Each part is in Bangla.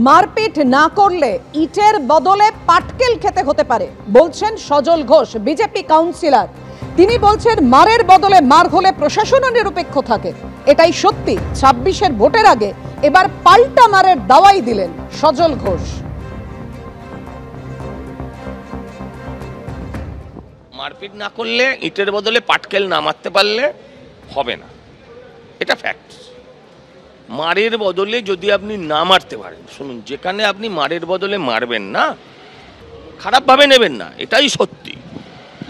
মারপিট না করলে ইটের বদলে পাটকেল খেতে হতে পারে বলছেন সজল ঘোষ, বিজেপি কাউন্সিলর। তিনি বলছেন মারের বদলে মার হলে প্রশাসনও নিরপেক্ষ থাকে। এটাই সত্যি। 26-এর ভোটের আগে এবার পাল্টা মারের দাওয়াই দিলেন সজল ঘোষ। মারপিট না করলে ইটের বদলে পাটকেল না মারতে পারলে হবে না, এটা ফ্যাক্ট। মারের বদলে যদি আপনি না মারতে পারেন, শুনুন, যেখানে আপনি মারের বদলে মারবেন না, খারাপভাবে নেবেন না, এটাই সত্যি।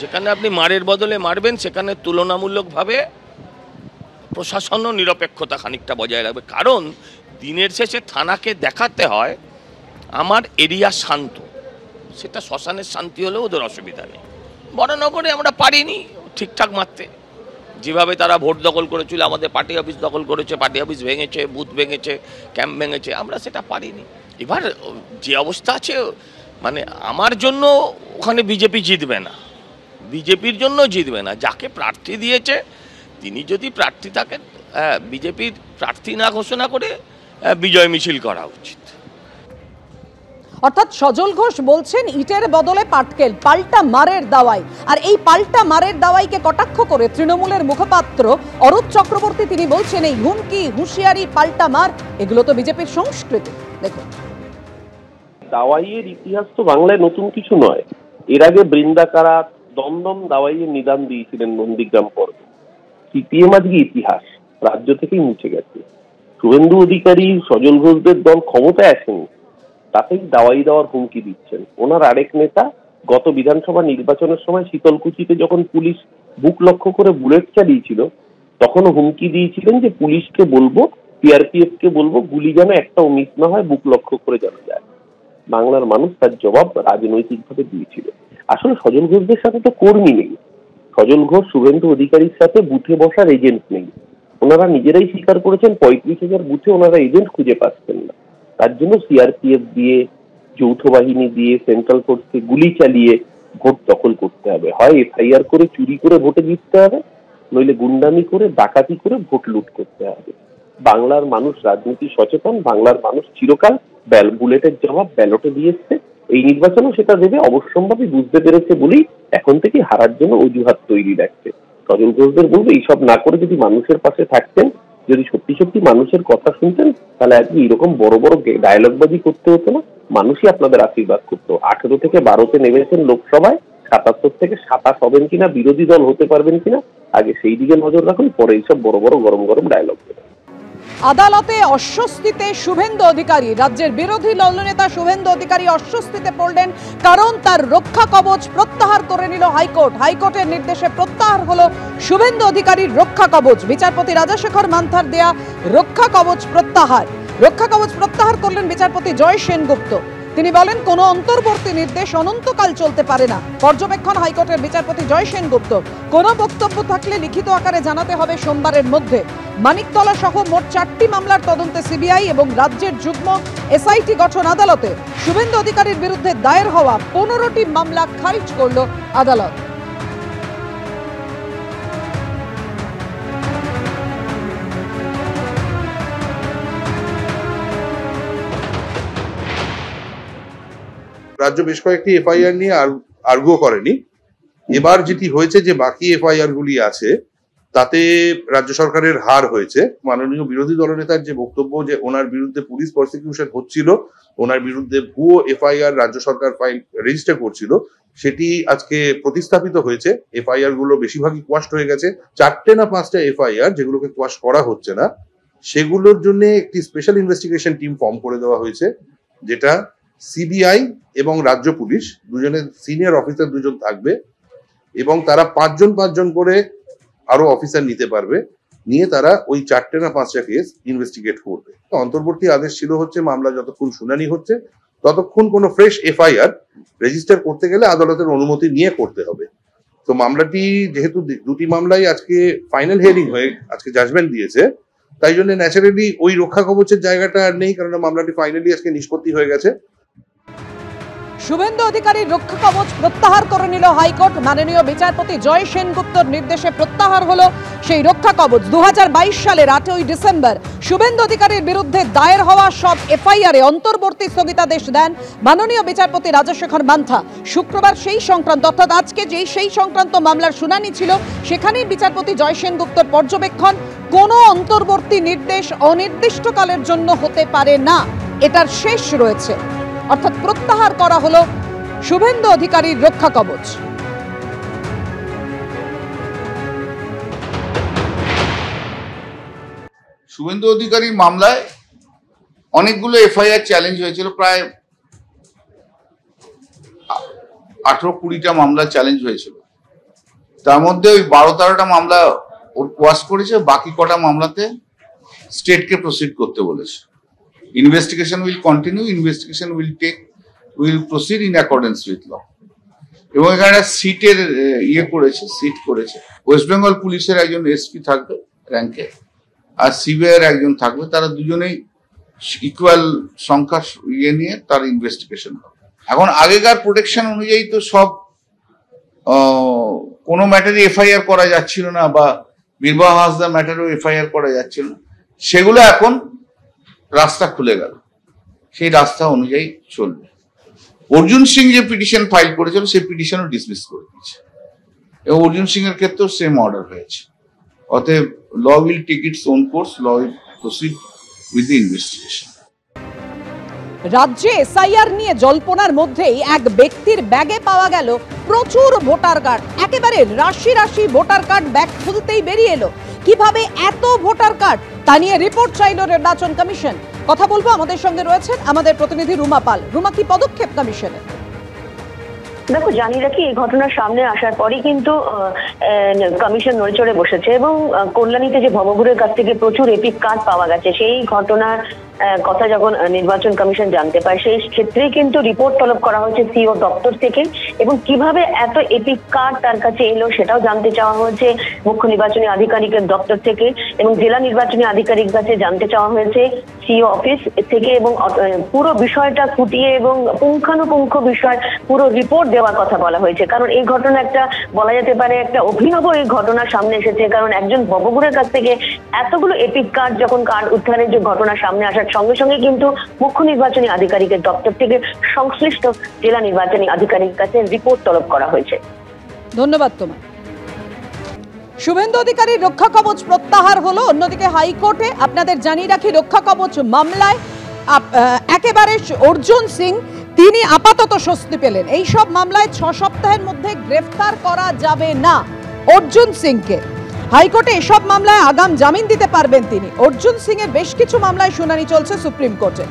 যেখানে আপনি মারের বদলে মারবেন সেখানে তুলনামূলকভাবে প্রশাসনও নিরপেক্ষতা খানিকটা বজায় রাখবে। কারণ দিনের শেষে থানাকে দেখাতে হয় আমার এরিয়া শান্ত, সেটা শ্মশানের শান্তি হলেও ওদের অসুবিধা নেই। বড়নগরে আমরা পারিনি ঠিকঠাক মারতে, যেভাবে তারা ভোট দখল করেছিল, আমাদের পার্টি অফিস দখল করেছে, পার্টি অফিস ভেঙেছে, বুথ ভেঙেছে, ক্যাম্প ভেঙেছে, আমরা সেটা পারিনি। এবার যে অবস্থা আছে, মানে আমার জন্য ওখানে বিজেপি জিতবে না, বিজেপির জন্য জিতবে না। যাকে প্রার্থী দিয়েছে তিনি যদি প্রার্থী থাকেন, বিজেপির প্রার্থী না ঘোষণা করে বিজয় মিছিল করা উচিত। অর্থাৎ সজল ঘোষ বলছেন ইটের বদলে পাটকেল, পাল্টা মারের দাওয়াই। আর এই পাল্টা মারের দাওয়াইকে কটাক্ষ করে তৃণমূলের মুখপাত্র অরূপ চক্রবর্তী তিনি বলছেন এই হুমকি, হুঁশিয়ারি, পাল্টা মার এগুলো তো বিজেপির সংস্কৃতি। দেখুন, দাওয়াইয়ের ইতিহাস তো বাংলায় নতুন কিছু নয়। এর আগে বৃন্দাকারা দমদম দাওয়াইয়ের নিদান দিয়েছিলেন নন্দীগ্রাম পর্বে। সিপিএম আজকে ইতিহাস, রাজ্য থেকেই মুছে গেছে। শুভেন্দু অধিকারী, সজল ঘোষদের দল ক্ষমতায় আসেনি, তাতেই দাওয়াই দেওয়ার হুমকি দিচ্ছেন। ওনার আরেক নেতা গত বিধানসভা নির্বাচনের সময় শীতলকুচিতে যখন পুলিশ বুক লক্ষ্য করে বুলেট চালিয়েছিল, তখনও হুমকি দিয়েছিলেন যে পুলিশকে বলবো, সিআরপিএফ কে বলবো গুলি যেন একটাও মিস না হয়, বুক লক্ষ্য করে যেন যায়। বাংলার মানুষ তার জবাব রাজনৈতিকভাবে দিয়েছিল। আসলে সজল ঘোষদের সাথে তো কর্মী নেই, সজল ঘোষ শুভেন্দু অধিকারীর সাথে বুথে বসার এজেন্ট নেই। ওনারা নিজেরাই স্বীকার করেছেন 35,000 বুথে ওনারা এজেন্ট খুঁজে পাচ্ছেন না। তার জন্য সিআরপিএফ দিয়ে, যৌথ বাহিনী দিয়ে, সেন্ট্রাল ফোর্সকে গুলি চালিয়ে ভোট দখল করতে হবে। হয় এফআইআর করে চুরি করে ভোটে জিততে হবে, নইলে গুন্ডামি করে ডাকাতি করে ভোট লুট করতে হবে। বাংলার মানুষ রাজনীতি সচেতন, বাংলার মানুষ চিরকাল বুলেটের জবাব ব্যালটে দিয়ে এসছে। এই নির্বাচনেও সেটা দেবে, অবশ্যম্ভাবী বুঝতে পেরেছে বলেই এখন থেকে হারার জন্য অজুহাত তৈরি রাখছে। সজল ঘোষদের বলবো এইসব না করে যদি মানুষের পাশে থাকতেন, যদি সত্যি সত্যি মানুষের কথা শুনতেন, তাহলে আজকে এরকম বড় বড় ডায়লগবাজি করতে হতো না, মানুষই আপনাদের আশীর্বাদ করতো। 18 থেকে 12-তে নেমেছেন লোকসভায়, 77 থেকে 27 হবেন কিনা, বিরোধী দল হতে পারবেন কিনা, আগে সেই দিকে নজর রাখুন, পরে এইসব বড় বড় গরম গরম ডায়লগ দেবেন। আদালতে অস্বস্তিতে শুভেন্দু অধিকারী। রাজ্যের বিরোধী দলনেতা শুভেন্দু অধিকারী অস্বস্তিতে পড়লেন, কারণ তার রক্ষা কবচ প্রত্যাহার করে নিল হাইকোর্ট। হাইকোর্টের নির্দেশে প্রত্যাহার হলো শুভেন্দু অধিকারীর রক্ষা কবচ। বিচারপতি রাজাশেখর মান্থার দেয়া রক্ষা কবচ প্রত্যাহার। রক্ষা কবচ প্রত্যাহার করলেন বিচারপতি জয় সেনগুপ্ত। তিনি বলেন, কোনো অন্তর্বর্তী নির্দেশ অনন্তকাল চলতে পারে না। পর্যবেক্ষণ হাইকোর্টের বিচারপতি জয় সেনগুপ্ত। কোনো বক্তব্য থাকলে লিখিত আকারে জানাতে হবে সোমবারের মধ্যে। মানিকতলা সহ মোট 4টি মামলার তদন্তে সিবিআই এবং রাজ্যের যুগ্ম এসআইটি গঠন আদালতে। শুভেন্দু অধিকারীর বিরুদ্ধে দায়ের হওয়া 15টি মামলা খারিজ করল আদালত। রাজ্য বেশ কয়েকটি এফআইআর নিয়ে আর্গুও করেনি। এবার যেটি হয়েছে যে বাকি এফআইআর গুলি আছে তাতে রাজ্য সরকারের হার হয়েছে। মাননীয় বিরোধী দলনেতার যে বক্তব্য যে ওনার বিরুদ্ধে পুলিশ প্রসিকিউশন হচ্ছিল, ওনার বিরুদ্ধে ভুয়ো এফআইআর রাজ্য সরকার ফাইল রেজিস্টার করছিল, সেটি আজকে প্রতিস্থাপিত হয়েছে। এফআইআর গুলো বেশিরভাগই কোয়াস্ট হয়ে গেছে। 4টে না 5টা এফআইআর যেগুলোকে কোয়াস্ট করা হচ্ছে না, সেগুলোর জন্য একটি স্পেশাল ইনভেস্টিগেশন টিম ফর্ম করে দেওয়া হয়েছে, যেটা সিবিআই এবং রাজ্য পুলিশ দুজনের সিনিয়র অফিসার দুজন থাকবে, এবং তারা 5 জন করে আরো অফিসার নিতে পারবে। নিয়ে তারা ওই 4টে না 5টা কেস ইনভেস্টিগেট করবে। অন্তর্বর্তী আদেশ ছিল হচ্ছে মামলা যতক্ষণ শুনানি হচ্ছে ততক্ষণ কোনো ফ্রেশ এফআইআর রেজিস্টার করতে গেলে আদালতের অনুমতি নিয়ে করতে হবে। তো মামলাটি যেহেতু দুটি মামলাই আজকে ফাইনাল হিয়ারিং হয়ে আজকে জাজমেন্ট দিয়েছে, তাই জন্য ন্যাচারালি ওই রক্ষা কবচের জায়গাটা আর নেই, কারণ মামলাটি ফাইনালি আজকে নিষ্পত্তি হয়ে গেছে। শুভেন্দু অধিকারীর রক্ষা কবচ প্রত্যাহার করে নিল হাইকোর্ট। মাননীয় বিচারপতি জয় সেনগুপ্তর নির্দেশে প্রত্যাহার হলো সেই রক্ষা কবচ। 2022 সালের 8ই ডিসেম্বর শুভেন্দু অধিকারীর বিরুদ্ধে দায়ের হওয়া সব এফআইআরে অন্তর্বর্তী স্থগিতাদেশ দেন মাননীয় বিচারপতি রাজশেখর মান্থা। শুক্রবার সেই সংক্রান্ত অর্থাৎ আজকে সেই সংক্রান্ত মামলার শুনানি ছিল, সেখানেই বিচারপতি জয় সেনগুপ্তর পর্যবেক্ষণ, কোনো অন্তর্বর্তী নির্দেশ অনির্দিষ্টকালের জন্য হতে পারে না, এটার শেষ রয়েছে। অর্থাৎ প্রত্যাহার করা হলো শুভেন্দু অধিকারীর রক্ষা কবচ। শুভেন্দু অধিকারীর মামলায় অনেকগুলো এফআইআর চ্যালেঞ্জ হয়েছিল, প্রায় 18-20টা মামলা চ্যালেঞ্জ হয়েছিল। তার মধ্যে ওই 12-13টা মামলা ওর কোয়াশ করেছে, বাকি কটা মামলাতে স্টেটকে প্রসিড করতে বলেছে। Investigation will continue, investigation will proceed in accordance with law. এবং এখানে সিটের সিট করেছে। ওয়েস্ট বেঙ্গল পুলিশের একজন এসপি থাকবে র্যাঙ্কে, আর সিবিআইয়ের একজন থাকবে, তারা দুজনেই ইকুয়াল সংখ্যা নিয়ে তার ইনভেস্টিগেশন হবে। এখন আগেকার প্রোটেকশন অনুযায়ী তো সব কোনো ম্যাটারে এফআইআর করা যাচ্ছিল না, বা বীরবাহা হাসদা ম্যাটারেও এফআইআর করা যাচ্ছিল না, সেগুলো এখন রাস্তা খুলে গেল, সেই রাস্তা অনুযায়ী চলবে। অর্জুন সিং যে পিটিশন ফাইল করেছিল সেই পিটিশনও ডিসমিস করে দিয়েছে, এবং অর্জুন সিং এর ক্ষেত্রেও সেম অর্ডার হয়েছে। অতএব law will take its own course, law will proceed with the investigation. রাজ্যে এসআইআর নিয়ে জল্পনার মধ্যেই এক ব্যক্তির ব্যাগে পাওয়া গেল প্রচুর ভোটার কার্ড। একেবারে রাশি রাশি ভোটার কার্ড ব্যাগ খুলতেই বেরিয়ে এলো। কিভাবে এত ভোটার কার্ড, তা নিয়ে রিপোর্ট চাইল নির্বাচন কমিশন। কথা বলবো, আমাদের সঙ্গে রয়েছেন আমাদের প্রতিনিধি রুমা পাল। রুমা, কি পদক্ষেপ কমিশনের? দেখো, জানি রাখি এই ঘটনার সামনে আসার পরই কিন্তু কমিশন নড়েচড়ে বসেছে, এবং কল্যাণীতে যে ভবঘুরের কাছ থেকে প্রচুর এপিক কার্ড পাওয়া গেছে, সেই ঘটনার কথা যখন নির্বাচন কমিশন জানতে পারে, সেই ক্ষেত্রেই কিন্তু রিপোর্ট তলব করা হয়েছে সিও দপ্তর থেকে। এবং কিভাবে এত এপিক কার্ড তার কাছে এলো সেটাও জানতে চাওয়া হয়েছে মুখ্য নির্বাচনী আধিকারিকের দপ্তর থেকে, এবং জেলা নির্বাচনী আধিকারিক কাছে জানতে চাওয়া হয়েছে সিও অফিস থেকে। এবং পুরো বিষয়টা খুঁটিয়ে এবং পুঙ্খানুপুঙ্খ বিষয় পুরো রিপোর্ট দেওয়ার কথা বলা হয়েছে। কারণ এই ঘটনা একটা বলা যেতে পারে একটা অভিনব এই ঘটনার সামনে এসেছে, কারণ একজন ভবঘুরের কাছ থেকে এতগুলো এপিক কার্ড যখন কার্ড উদ্ধারের যে ঘটনা সামনে আসার সঙ্গে সঙ্গে কিন্তু মুখ্য নির্বাচনী আধিকারিকের দপ্তর থেকে সংশ্লিষ্ট জেলা নির্বাচনী আধিকারিকের কাছে রিপোর্ট তলব করা হয়েছে। ধন্যবাদ তোমায়। শুভেন্দু অধিকারীর রক্ষা কবচ প্রত্যাহার হলো। অন্যদিকে হাইকোর্টে আপনাদের জানিয়ে রাখি, রক্ষা কবচ মামলায় একেবারে অর্জুন সিং তিনি আপাতত স্বস্তি পেলেন। এই সব মামলায় 6 সপ্তাহের মধ্যে গ্রেফতার করা যাবে না অর্জুন সিংকে। হাইকোর্টে এসব মামলায় আগাম জামিন দিতে পারবেন তিনি। অর্জুন সিং এর বেশ কিছু মামলায় শুনানি চলছে সুপ্রিম কোর্টে।